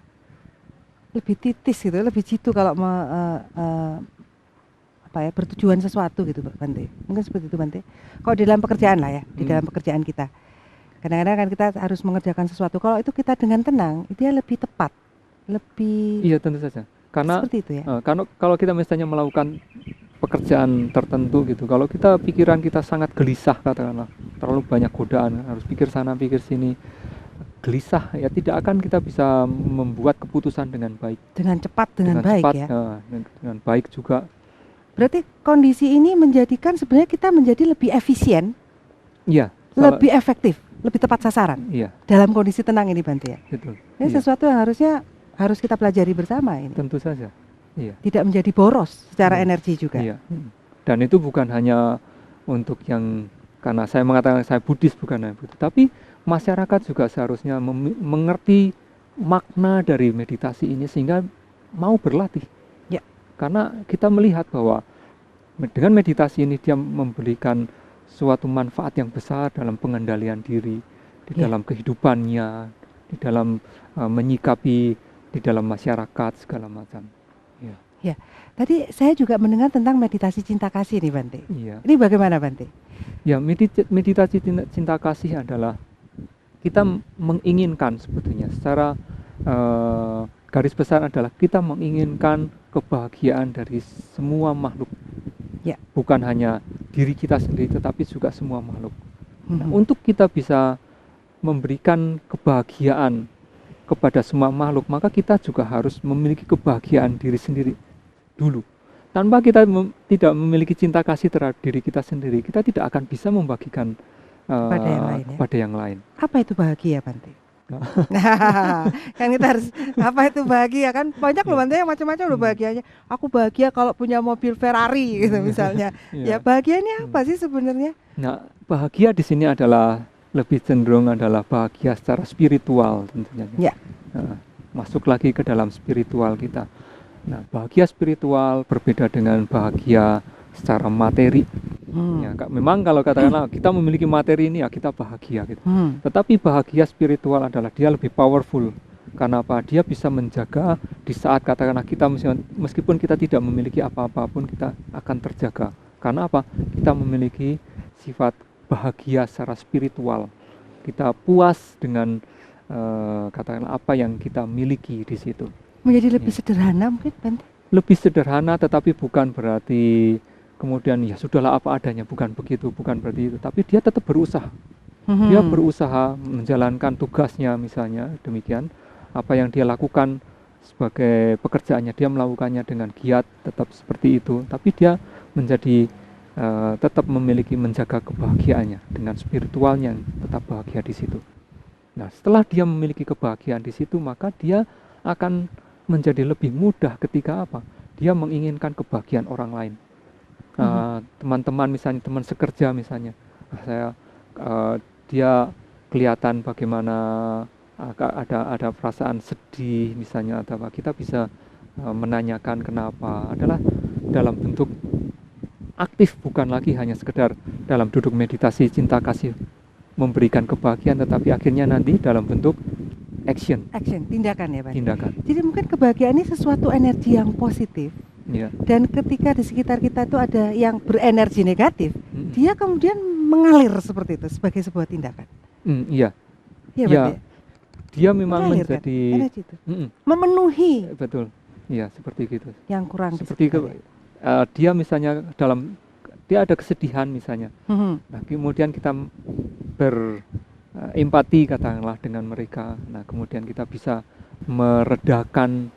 lebih titis gitu, lebih jitu kalau bertujuan sesuatu gitu Bante. Mungkin seperti itu Bante. Kalau di dalam pekerjaan lah ya, di dalam pekerjaan kita. Kadang-kadang kan kita harus mengerjakan sesuatu. Kalau itu kita dengan tenang, dia lebih tepat, lebih. Iya, tentu saja. Karena seperti itu ya. Kalau kita misalnya melakukan pekerjaan tertentu gitu, kalau pikiran kita sangat gelisah katakanlah, terlalu banyak godaan, harus pikir sana pikir sini, gelisah ya, tidak akan kita bisa membuat keputusan dengan baik. Dengan cepat, dengan baik cepat, ya. Dengan baik juga. Berarti kondisi ini menjadikan sebenarnya kita menjadi lebih efisien, Iya. lebih efektif, lebih tepat sasaran Iya, dalam kondisi tenang ini Bante ya. betul. Ini Iya, sesuatu yang harus kita pelajari bersama ini. tentu saja. Iya. Tidak menjadi boros secara Iya. energi juga. Iya. Dan itu bukan hanya untuk yang, karena saya mengatakan saya Buddhis, bukan hanya Buddhis, tapi masyarakat juga seharusnya mengerti makna dari meditasi ini sehingga mau berlatih. Ya. Karena kita melihat bahwa dengan meditasi ini dia memberikan suatu manfaat yang besar dalam pengendalian diri, di Ya. dalam kehidupannya, di dalam menyikapi di dalam masyarakat segala macam. Ya. Tadi saya juga mendengar tentang meditasi cinta kasih nih Bante. Iya. Ini bagaimana Bante? Ya, meditasi cinta kasih adalah kita menginginkan sebetulnya secara garis besar adalah kita menginginkan kebahagiaan dari semua makhluk. Ya. Bukan hanya diri kita sendiri tetapi juga semua makhluk. Nah, Mhm. untuk kita bisa memberikan kebahagiaan kepada semua makhluk, maka kita juga harus memiliki kebahagiaan diri sendiri dulu. Tanpa kita tidak memiliki cinta kasih terhadap diri kita sendiri, kita tidak akan bisa membagikan Kepada yang lain, ya. kepada yang lain. Apa itu bahagia Bante? Nah, kan kita harus apa itu bahagia kan banyak loh Bante yang macam-macam loh bahagianya. Aku bahagia kalau punya mobil Ferrari gitu misalnya. Ya Iya. bahagia ini apa sih sebenarnya? Nah, bahagia di sini adalah lebih cenderung adalah bahagia secara spiritual tentunya. Ya. Nah, masuk lagi ke dalam spiritual kita. Nah, bahagia spiritual berbeda dengan bahagia secara materi. Ya, memang kalau katakanlah kita memiliki materi ini ya kita bahagia gitu. Tetapi bahagia spiritual adalah dia lebih powerful. Karena apa? Dia bisa menjaga di saat katakanlah kita meskipun kita tidak memiliki apa-apa pun kita akan terjaga. Karena apa? Kita memiliki sifat bahagia secara spiritual. Kita puas dengan katakanlah apa yang kita miliki di situ. Menjadi lebih sederhana mungkin Bante. Lebih sederhana tetapi bukan berarti kemudian ya sudahlah apa adanya, bukan begitu, bukan berarti itu, tapi dia tetap berusaha. Dia berusaha menjalankan tugasnya misalnya demikian, apa yang dia lakukan sebagai pekerjaannya dia melakukannya dengan giat tetap seperti itu, tapi dia menjadi tetap memiliki menjaga kebahagiaannya dengan spiritualnya yang tetap bahagia di situ. Nah, setelah dia memiliki kebahagiaan di situ, maka dia akan menjadi lebih mudah ketika apa? Dia menginginkan kebahagiaan orang lain. Teman-teman misalnya, teman sekerja misalnya, dia kelihatan bagaimana ada perasaan sedih misalnya, atau apa, kita bisa menanyakan kenapa, adalah dalam bentuk aktif, bukan lagi hanya sekedar dalam duduk meditasi cinta kasih memberikan kebahagiaan, tetapi akhirnya nanti dalam bentuk action, tindakan ya Bante. tindakan. Jadi mungkin kebahagiaan ini sesuatu energi yang positif. Ya. Dan ketika di sekitar kita itu ada yang berenergi negatif, dia kemudian mengalir seperti itu sebagai sebuah tindakan. Iya. Iya, Ya, Bante. dia memang Mengalir, kan? menjadi Energi itu. Memenuhi betul. Iya, seperti gitu. yang kurang di Seperti sekitarnya. dia misalnya dia ada kesedihan misalnya. Nah, kemudian kita berempati katakanlah dengan mereka. Nah, kemudian kita bisa meredakan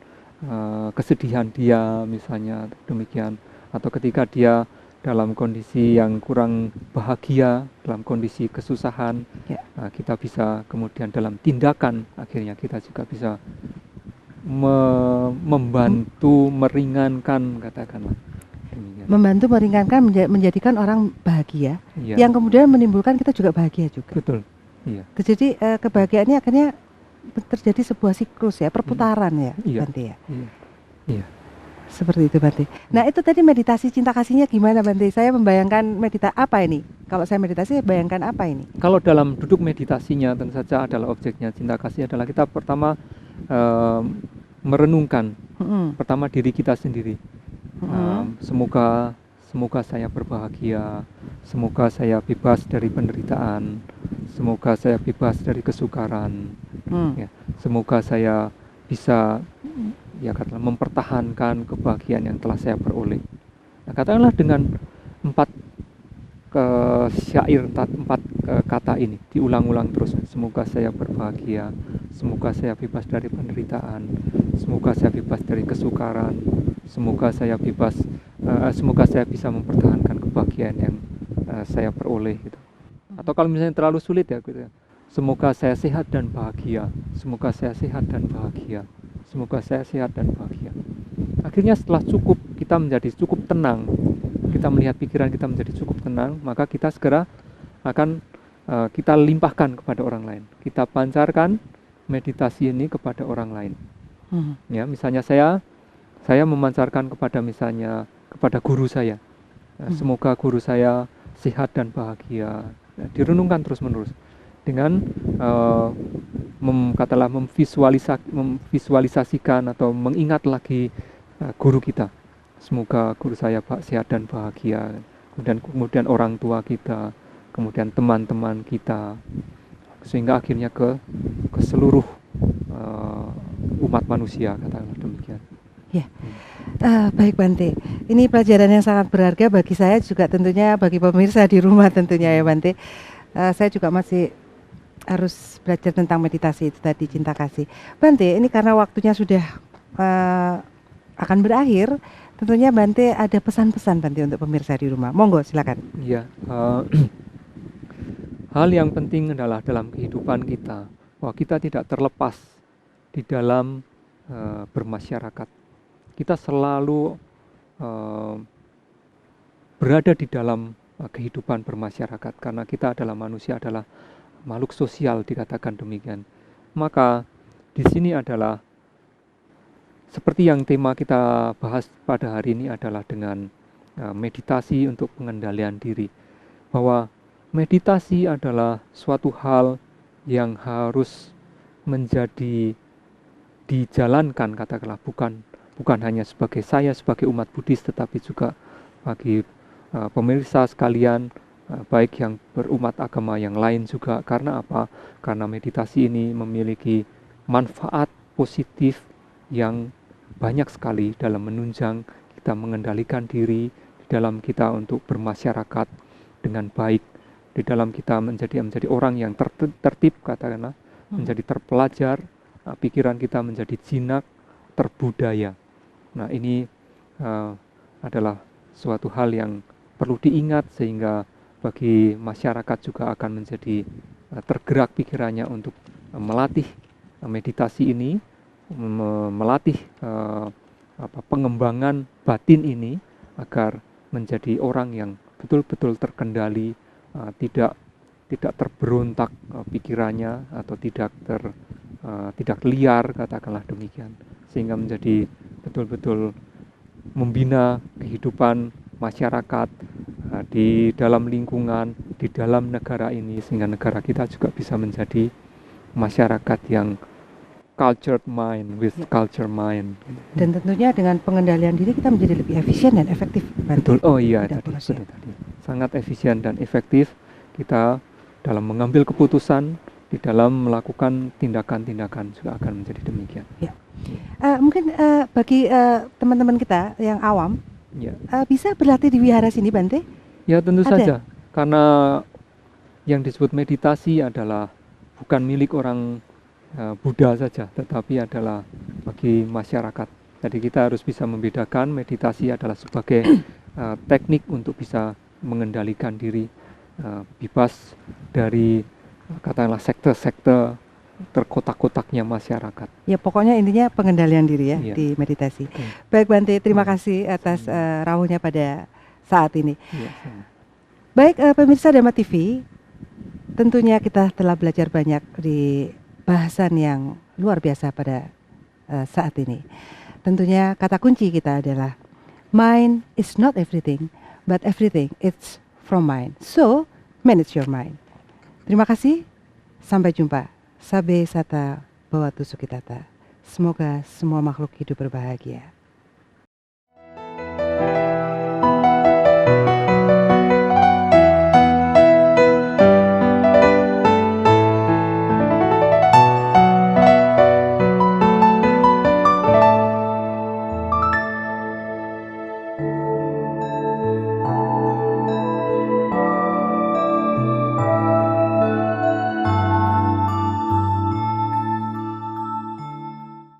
kesedihan dia misalnya demikian, atau ketika dia dalam kondisi yang kurang bahagia, dalam kondisi kesusahan, nah, kita bisa kemudian dalam tindakan akhirnya kita juga bisa membantu meringankan katakanlah demikian. Membantu meringankan menjadikan orang bahagia, Iya. yang kemudian menimbulkan kita juga bahagia juga. Betul. Iya. Jadi kebahagiaan ini akhirnya terjadi sebuah siklus ya, perputaran ya, Iya. Bante ya. Iya. Iya. Seperti itu Bante. Nah itu tadi meditasi cinta kasihnya gimana Bante? Saya membayangkan apa ini? Kalau saya meditasi bayangkan apa ini? Kalau dalam duduk meditasinya tentu saja adalah objeknya cinta kasih adalah kita pertama merenungkan pertama diri kita sendiri. Semoga saya berbahagia, semoga saya bebas dari penderitaan, semoga saya bebas dari kesukaran, ya, semoga saya bisa katakanlah mempertahankan kebahagiaan yang telah saya peroleh. Nah, katakanlah dengan empat kata ini diulang-ulang terus. Semoga saya berbahagia, semoga saya bebas dari penderitaan, semoga saya bebas dari kesukaran, semoga saya bebas semoga saya bisa mempertahankan kebahagiaan yang saya peroleh gitu. Atau kalau misalnya terlalu sulit ya gitu ya, semoga saya sehat dan bahagia, semoga saya sehat dan bahagia, semoga saya sehat dan bahagia. Akhirnya setelah cukup, kita menjadi cukup tenang, kita melihat pikiran kita menjadi cukup tenang, maka kita segera akan kita limpahkan kepada orang lain. Kita pancarkan meditasi ini kepada orang lain. Ya, misalnya saya memancarkan kepada misalnya kepada guru saya. Semoga guru saya sehat dan bahagia. Direnungkan terus-menerus dengan memvisualisasikan atau mengingat lagi guru kita. Semoga guru saya sehat dan bahagia. Kemudian orang tua kita, kemudian teman-teman kita, sehingga akhirnya ke seluruh umat manusia, katakanlah demikian. Ya, baik Bante. Ini pelajaran yang sangat berharga bagi saya juga, tentunya bagi pemirsa di rumah tentunya ya Bante. Saya juga masih harus belajar tentang meditasi itu tadi, cinta kasih. Bante, ini karena waktunya sudah akan berakhir, tentunya Bante ada pesan-pesan Bante untuk pemirsa di rumah. Monggo, silakan. Iya, hal yang penting adalah dalam kehidupan kita, bahwa kita tidak terlepas di dalam bermasyarakat. Kita selalu berada di dalam kehidupan bermasyarakat, karena kita adalah manusia, adalah makhluk sosial, dikatakan demikian. Maka di sini adalah seperti yang tema kita bahas pada hari ini adalah dengan meditasi untuk pengendalian diri, bahwa meditasi adalah suatu hal yang harus menjadi dijalankan, katakanlah bukan hanya sebagai saya sebagai umat Buddhis, tetapi juga bagi pemirsa sekalian, baik yang berumat agama yang lain juga. Karena apa? Karena meditasi ini memiliki manfaat positif yang banyak sekali dalam menunjang kita mengendalikan diri, di dalam kita untuk bermasyarakat dengan baik, di dalam kita menjadi orang yang tertib, katakanlah, menjadi terpelajar, pikiran kita menjadi jinak, terbudaya. Nah, ini adalah suatu hal yang perlu diingat, sehingga bagi masyarakat juga akan menjadi tergerak pikirannya untuk melatih meditasi ini, melatih pengembangan batin ini agar menjadi orang yang betul-betul terkendali, tidak terberontak pikirannya, atau tidak liar, katakanlah demikian, sehingga menjadi betul-betul membina kehidupan masyarakat di dalam lingkungan, di dalam negara ini, sehingga negara kita juga bisa menjadi masyarakat yang cultured mind with culture mind. Dan tentunya dengan pengendalian diri kita menjadi lebih efisien dan efektif. Betul. Oh iya, betul tadi. Sangat efisien dan efektif kita dalam mengambil keputusan, di dalam melakukan tindakan-tindakan juga akan menjadi demikian. Ya. Mungkin bagi teman-teman kita yang awam, ya, bisa berlatih di wihara sini, Bante? Ya, tentu saja. Karena yang disebut meditasi adalah bukan milik orang Buddha saja, tetapi adalah bagi masyarakat. Jadi kita harus bisa membedakan meditasi adalah sebagai teknik untuk bisa mengendalikan diri, bebas dari katakanlah sekte-sekte terkotak-kotaknya masyarakat. Ya, pokoknya intinya pengendalian diri ya, di meditasi. Baik Bante, terima kasih atas rawuhnya pada saat ini. Baik pemirsa Dhamma TV, tentunya kita telah belajar banyak di bahasan yang luar biasa pada saat ini. Tentunya kata kunci kita adalah mind is not everything, but everything is from mind. So, manage your mind. Terima kasih, sampai jumpa. Sabe Sata Bawatu Sukitata. Semoga semua makhluk hidup berbahagia.